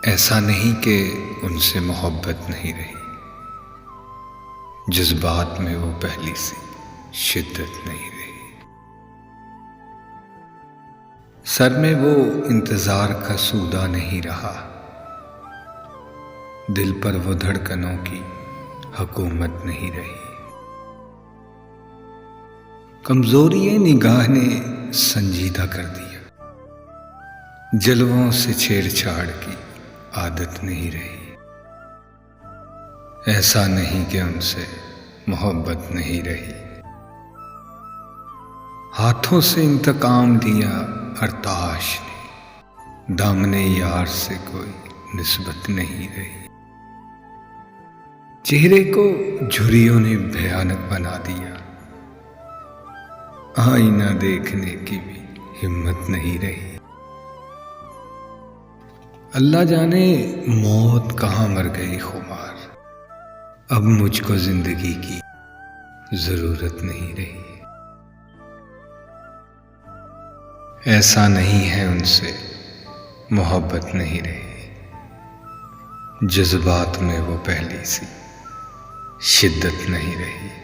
ایسا نہیں کہ ان سے محبت نہیں رہی، جذبات میں وہ پہلی سی شدت نہیں رہی۔ سر میں وہ انتظار کا سودا نہیں رہا، دل پر وہ دھڑکنوں کی حکومت نہیں رہی۔ کمزوری نگاہ نے سنجیدہ کر دیا، جلووں سے چھیڑ چھاڑ کی عادت نہیں رہی۔ ایسا نہیں کہ ان سے محبت نہیں رہی، ہاتھوں سے انتقام لیا ارتاش نے، دامن یار سے کوئی نسبت نہیں رہی۔ چہرے کو جھریوں نے بھیانک بنا دیا، آئینہ دیکھنے کی بھی ہمت نہیں رہی۔ اللہ جانے موت کہاں مر گئی خمار، اب مجھ کو زندگی کی ضرورت نہیں رہی۔ ایسا نہیں ہے ان سے محبت نہیں رہی، جذبات میں وہ پہلی سی شدت نہیں رہی۔